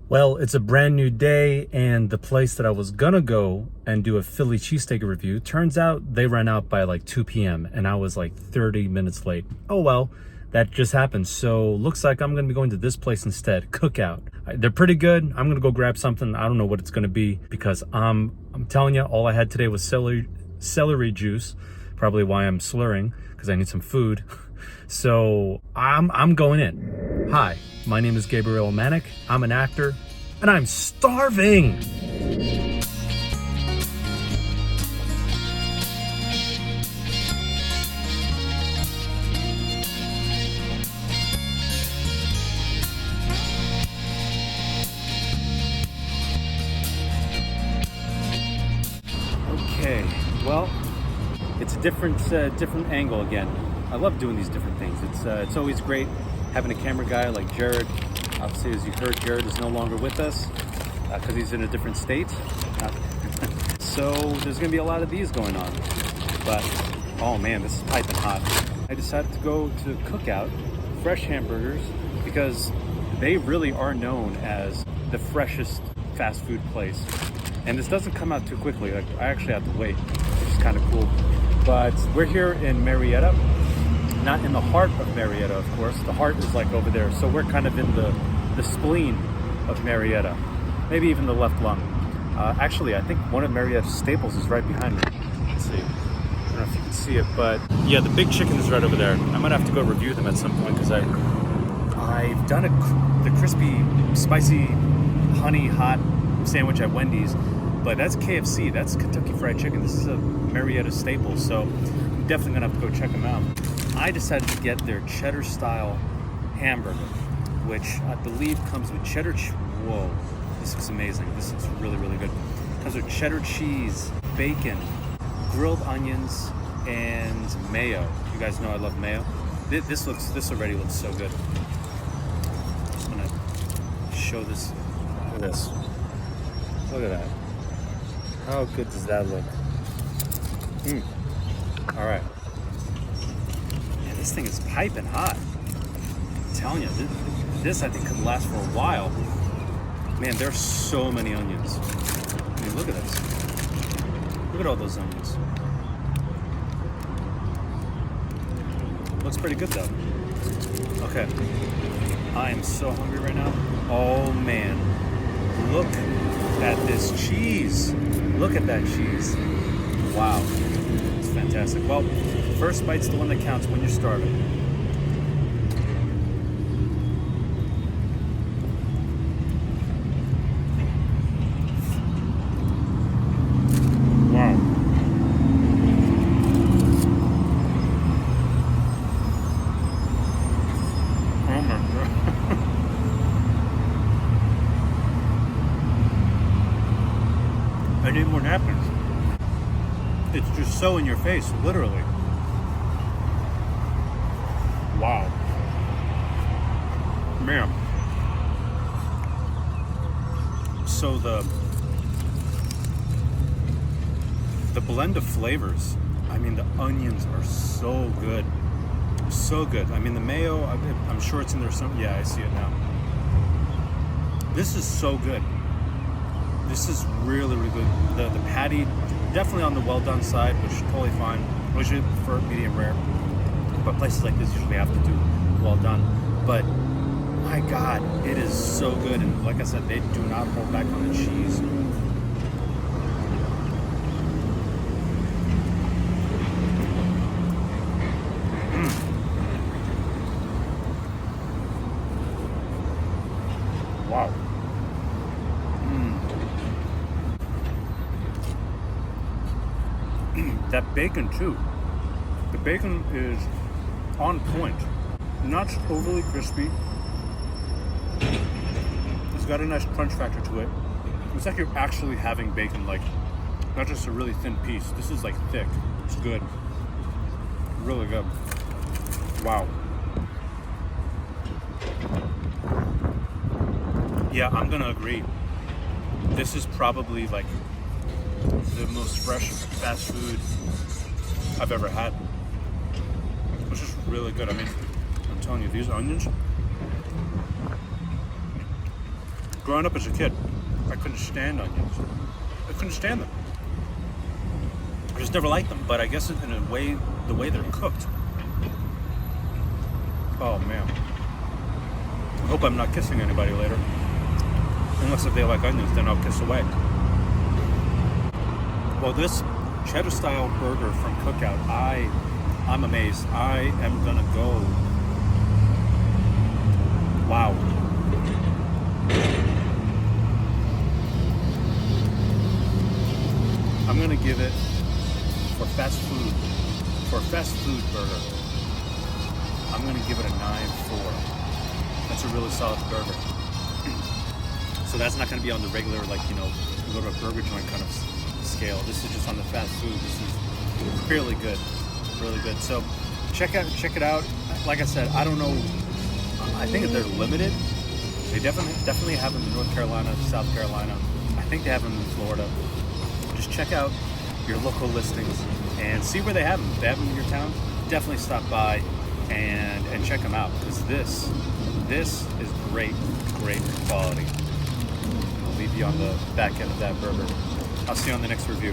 Well, it's a brand new day, and the place that I was gonna go and do a Philly cheesesteak review, turns out they ran out by like 2 p.m. and I was like 30 minutes late. Oh well, that just happened. So looks like I'm gonna be going to this place instead, Cookout. They're pretty good. I'm gonna go grab something. I don't know what it's gonna be because I'm telling you, all I had today was celery juice. Probably why I'm slurring, because I need some food. So I'm going in. Hi, my name is Gabriel Manic. I'm an actor, and I'm starving. Okay, well, it's a different angle again. I love doing these different things. It's always great having a camera guy like Jared. Obviously, as you heard, Jared is no longer with us because he's in a different state. So there's gonna be a lot of these going on. But oh man, this is piping hot. I decided to go to Cookout, fresh hamburgers, because they really are known as the freshest fast food place. And this doesn't come out too quickly. Like, I actually have to wait, which is kind of cool. But we're here in Marietta. Not in the heart of Marietta, of course. The heart is like over there. So we're kind of in the spleen of Marietta. Maybe even the left lung. Actually, I think one of Marietta's staples is right behind me. Let's see. I don't know if you can see it, but yeah, the big chicken is right over there. I might have to go review them at some point because I've done the crispy, spicy, honey hot sandwich at Wendy's, but that's KFC. That's Kentucky Fried Chicken. This is a Marietta staple, so I'm definitely gonna have to go check them out. I decided to get their cheddar style hamburger, which I believe comes with cheddar. Whoa, this looks amazing. This looks really, really good. Comes with cheddar cheese, bacon, grilled onions, and mayo. You guys know I love mayo. This already looks so good. I'm just gonna show this. Look at this. Look at that. How good does that look? All right. This thing is piping hot. I'm telling you, this I think could last for a while. Man, there's so many onions. I mean, look at this. Look at all those onions. Looks pretty good though. Okay, I am so hungry right now. Oh man, look at this cheese. Look at that cheese. Wow, it's fantastic. Well, first bite's the one that counts when you're starving. Wow. Oh my God. I need more napkins. It's just so in your face, literally. Wow. Man. So the blend of flavors, I mean, the onions are so good. So good. I mean, the mayo, I'm sure it's in there some. Yeah, I see it now. This is so good. This is really, really good. The patty, definitely on the well done side, which is totally fine. I usually prefer medium rare. But places like this usually have to do well done. But my God, it is so good. And like I said, they do not hold back on the cheese. Wow. That bacon too. The bacon is on point, not overly crispy. It's got a nice crunch factor to it. It's like you're actually having bacon, like not just a really thin piece. This is like thick. It's good. Really good. Wow. Yeah, I'm gonna agree. This is probably like the most fresh fast food I've ever had. It's just really good. I mean, I'm telling you, these onions, Growing up as a kid, I couldn't stand onions. I couldn't stand them. I just never liked them, but I guess in a way, the way they're cooked. Oh man. I hope I'm not kissing anybody later. Unless if they like onions, then I'll kiss away. Well, this cheddar style burger from Cookout, I'm amazed. I am gonna go. Wow. I'm gonna give it for a fast food burger. I'm gonna give it a 9.4. That's a really solid burger. So that's not gonna be on the regular, like, you know, you go to a burger joint kind of scale. This is just on the fast food. This is really good, really good. So check it out. Like I said, I don't know. I think that they're limited. They definitely have them in North Carolina, South Carolina. I think they have them in Florida. Just check out your local listings and see where they have them. If they have them in your town, definitely stop by and check them out, because this is great quality. I'll leave you on the back end of that burger. I'll see you on the next review.